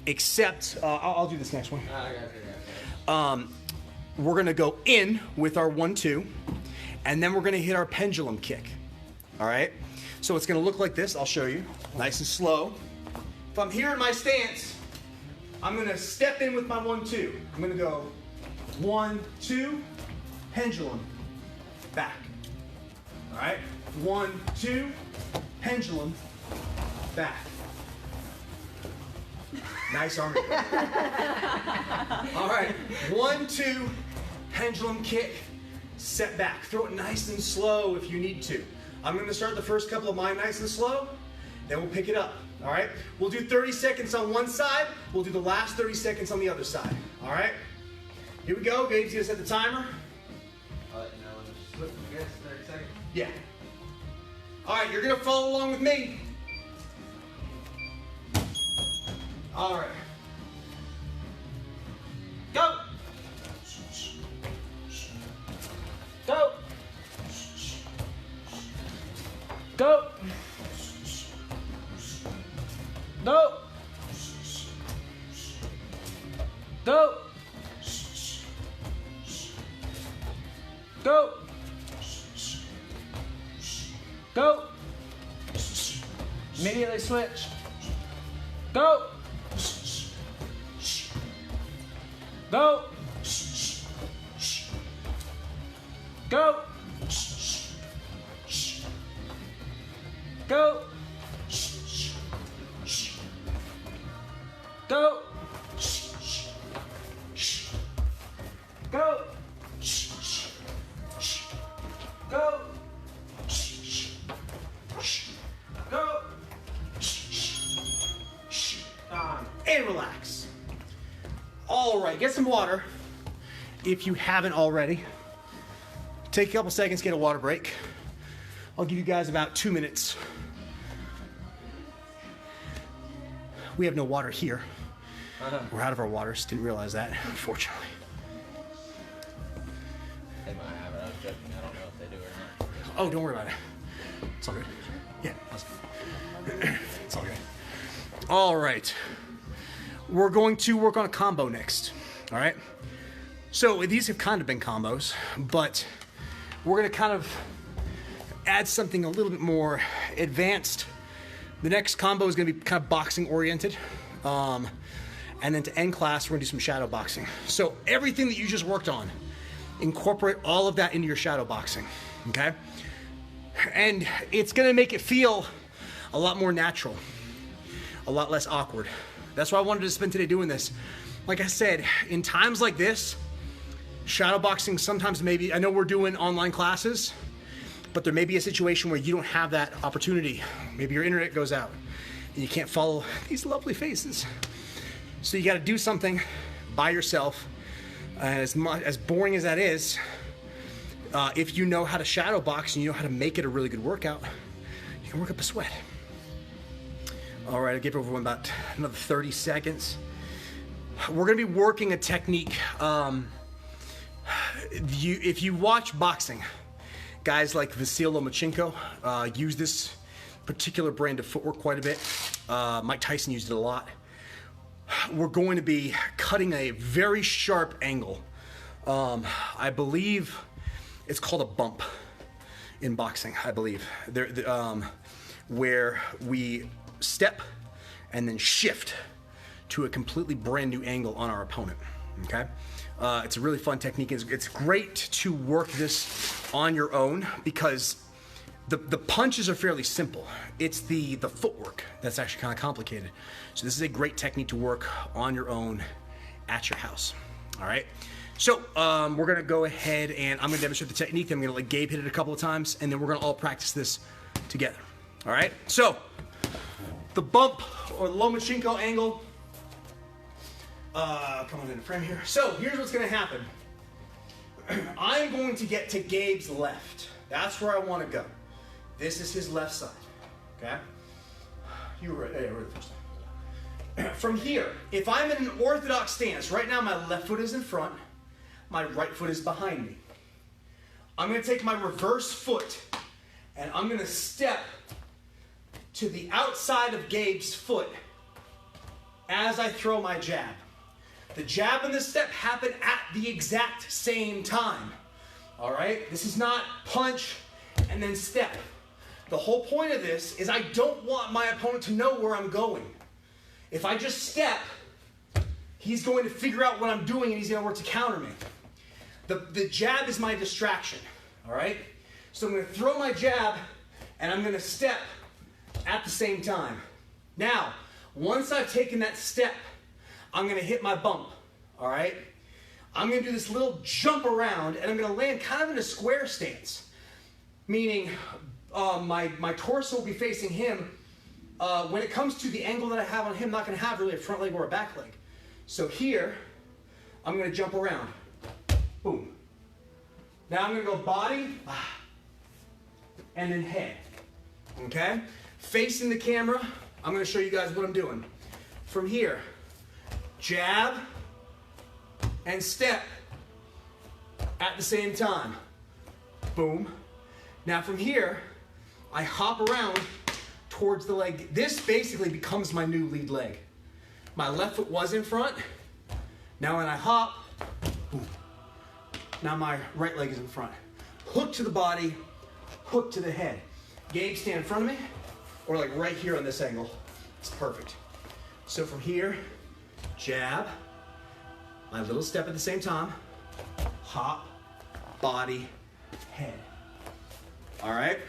Except, I'll do this next one. We're gonna go in with our 1-2, and then we're gonna hit our pendulum kick, all right? So it's gonna look like this, I'll show you, nice and slow. If I'm here in my stance, I'm gonna step in with my 1-2. I'm gonna go 1-2, pendulum, back. All right, 1-2, pendulum, back. Nice arm. All right, 1-2, pendulum kick, set back. Throw it nice and slow if you need to. I'm gonna start the first couple of mine nice and slow, then we'll pick it up, all right? We'll do 30 seconds on one side, we'll do the last 30 seconds on the other side, all right? Here we go, Gabe's gonna set the timer.
Just flip the gas 30 seconds.
Yeah. All right, you're gonna follow along with me. All right. Go. Go. Go. Go. Go. Go. Go.
Immediately switch.
Go. Go. Go. Go. Go. Go. Go. Go. And relax. All right, get some water if you haven't already. Take a couple seconds, get a water break. I'll give you guys about 2 minutes. We have no water here. We're out of our waters. Didn't realize that, unfortunately.
They might have it. I was joking. I don't know if they do or not.
Oh, don't worry about it. It's all good. Yeah, it's all good. All right. We're going to work on a combo next. All right. So these have kind of been combos, but we're going to kind of add something a little bit more advanced. The next combo is going to be kind of boxing oriented. And then to end class, we're going to do some shadow boxing. So everything that you just worked on, incorporate all of that into your shadow boxing. Okay. And it's going to make it feel a lot more natural, a lot less awkward. That's why I wanted to spend today doing this. Like I said, in times like this, shadow boxing sometimes maybe, I know we're doing online classes, but there may be a situation where you don't have that opportunity. Maybe your internet goes out and you can't follow these lovely faces. So you got to do something by yourself. And as boring as that is, if you know how to shadow box and you know how to make it a really good workout, you can work up a sweat. All right, I'll give everyone about another 30 seconds. We're gonna be working a technique. If you watch boxing, guys like Vasil Lomachenko use this particular brand of footwork quite a bit. Mike Tyson used it a lot. We're going to be cutting a very sharp angle. I believe it's called a bump in boxing, I believe. Where we step and then shift to a completely brand new angle on our opponent, okay? It's a really fun technique. It's great to work this on your own because the punches are fairly simple. It's the footwork that's actually kind of complicated. So this is a great technique to work on your own at your house. All right. So we're gonna go ahead and I'm gonna demonstrate the technique. I'm gonna let Gabe hit it a couple of times, and then we're gonna all practice this together. All right. So the bump or the Lomachenko angle. Come on in the frame here. So here's what's gonna happen. I'm going to get to Gabe's left. That's where I want to go. This is his left side. Okay. You were right. Yeah, you were the first time. From here, if I'm in an orthodox stance, right now my left foot is in front, my right foot is behind me. I'm going to take my reverse foot and I'm going to step to the outside of Gabe's foot as I throw my jab. The jab and the step happen at the exact same time. All right? This is not punch and then step. The whole point of this is I don't want my opponent to know where I'm going. If I just step, he's going to figure out what I'm doing and he's going to work to counter me. The jab is my distraction, all right? So I'm going to throw my jab and I'm going to step at the same time. Now, once I've taken that step, I'm going to hit my bump, all right? I'm going to do this little jump around and I'm going to land kind of in a square stance, meaning my torso will be facing him. When it comes to the angle that I have on him, I'm not going to have really a front leg or a back leg. So here, I'm going to jump around. Boom. Now I'm going to go body, and then head. Okay? Facing the camera, I'm going to show you guys what I'm doing. From here, jab and step at the same time. Boom. Now from here, I hop around towards the leg. This basically becomes my new lead leg. My left foot was in front. Now when I hop, boom. Now my right leg is in front. Hook to the body, hook to the head. Gabe, stand in front of me, or like right here on this angle. It's perfect. So from here, jab, my little step at the same time, hop, body, head. All right?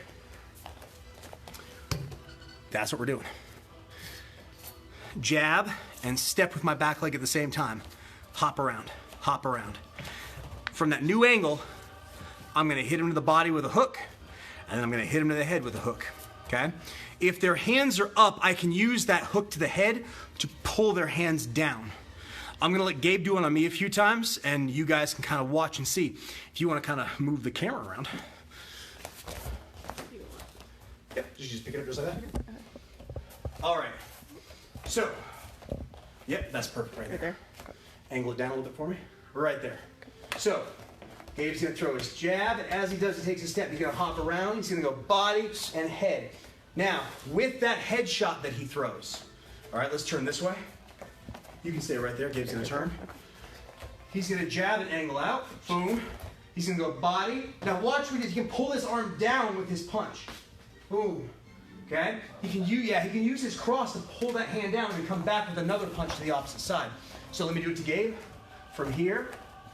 That's what we're doing. Jab and step with my back leg at the same time. Hop around, hop around. From that new angle, I'm gonna hit him to the body with a hook, and then I'm gonna hit him to the head with a hook, okay? If their hands are up, I can use that hook to the head to pull their hands down. I'm gonna let Gabe do it on me a few times, and you guys can kind of watch and see. If you wanna kind of move the camera around. Yeah, just pick it up just like that. All right, so, yep, that's perfect right there. Angle it down a little bit for me. Right there. So, Gabe's gonna throw his jab, and as he does, he takes a step. He's gonna hop around, he's gonna go body and head. Now, with that head shot that he throws, all right, let's turn this way. You can stay right there, Gabe's gonna turn. He's gonna jab and angle out, boom. He's gonna go body. Now watch what he can pull this arm down with his punch. Boom. Okay? He can use his cross to pull that hand down and come back with another punch to the opposite side. So let me do it to Gabe. From here,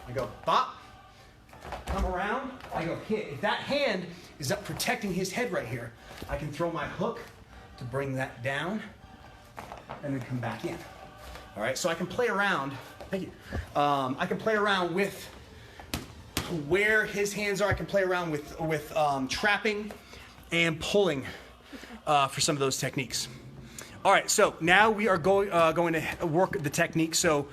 I go bop, come around, I go hit. If that hand is up protecting his head right here, I can throw my hook to bring that down and then come back in. All right, so I can play around, thank you. I can play around with where his hands are. I can play around with trapping and pulling for some of those techniques. All right, so now we are going to work the technique. So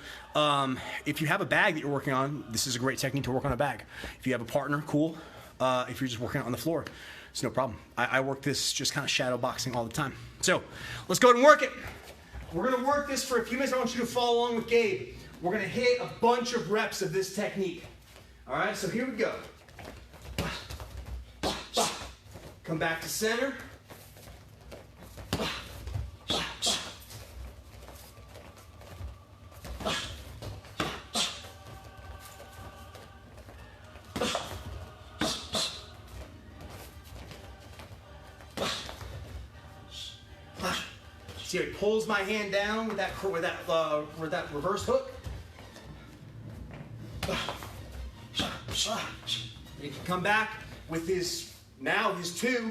if you have a bag that you're working on, this is a great technique to work on a bag. If you have a partner, cool. If you're just working on the floor, it's no problem. I work this just kind of shadow boxing all the time. So let's go ahead and work it. We're going to work this for a few minutes. I want you to follow along with Gabe. We're going to hit a bunch of reps of this technique. All right, so here we go. Come back to center. See how he pulls my hand down with that reverse hook? He can come back with his two,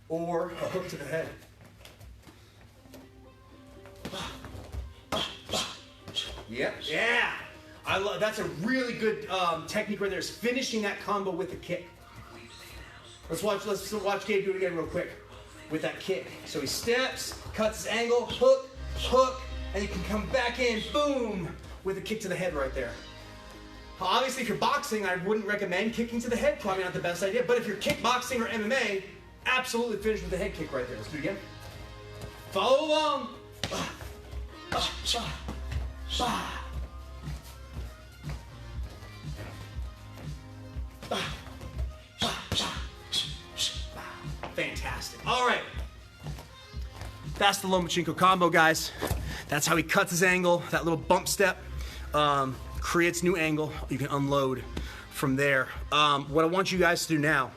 or a hook to the head. Yep, yeah. That's a really good technique right there. Is finishing that combo with the kick. Let's watch Gabe do it again real quick with that kick. So he steps, cuts his angle, hook, hook, and he can come back in, boom, with a kick to the head right there. Obviously, if you're boxing, I wouldn't recommend kicking to the head. Probably not the best idea. But if you're kickboxing or MMA, absolutely finish with the head kick right there. Let's do it again. Follow along. Fantastic. All right. That's the Lomachenko combo, guys. That's how he cuts his angle. That little bump step creates new angle. You can unload from there. What I want you guys to do now,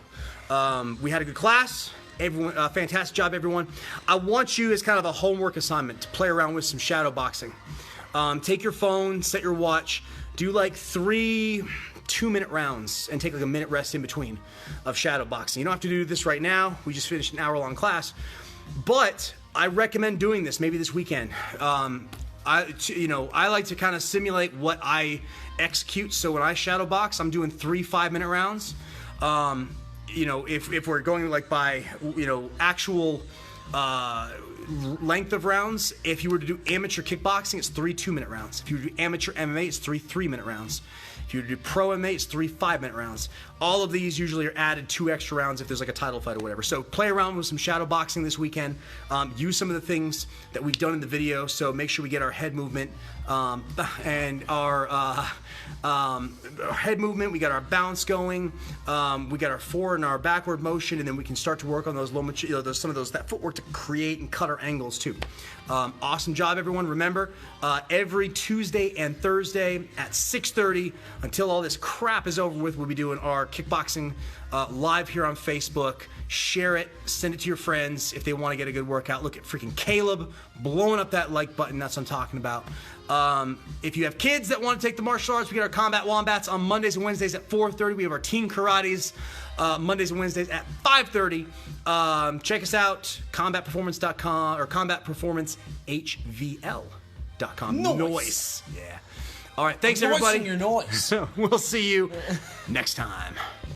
we had a good class. Everyone, fantastic job, everyone. I want you as kind of a homework assignment to play around with some shadow boxing. Take your phone, set your watch, do like 3 2-minute rounds and take like a minute rest in between of shadow boxing. You don't have to do this right now. We just finished an hour-long class, but I recommend doing this maybe this weekend. I like to kind of simulate what I execute. So when I shadow box, I'm doing 3 5-minute rounds. If we're going like by actual length of rounds, if you were to do amateur kickboxing, it's 3 2-minute rounds. If you were to do amateur MMA, it's 3 3-minute rounds. If you were to do pro MMA, it's 3 5-minute rounds. All of these usually are added 2 extra rounds if there's like a title fight or whatever. So play around with some shadow boxing this weekend. Use some of the things that we've done in the video. So make sure we get our head movement and our head movement. We got our bounce going. We got our forward and our backward motion, and then we can start to work on those that footwork to create and cut our angles too. Awesome job, everyone. Remember, every Tuesday and Thursday at 6:30 until all this crap is over with, we'll be doing our kickboxing live here on Facebook. Share it, send it to your friends if they want to get a good workout. Look at freaking Caleb blowing up that like button. That's what I'm talking about. If you have kids that want to take the martial arts, we get our combat wombats on Mondays and Wednesdays at 4:30. We have our teen karates Mondays and Wednesdays at 5:30. Check us out, combatperformance.com or combatperformancehvl.com. Noise. Yeah. All right. Thanks, everybody.
Your noise.
We'll see you next time.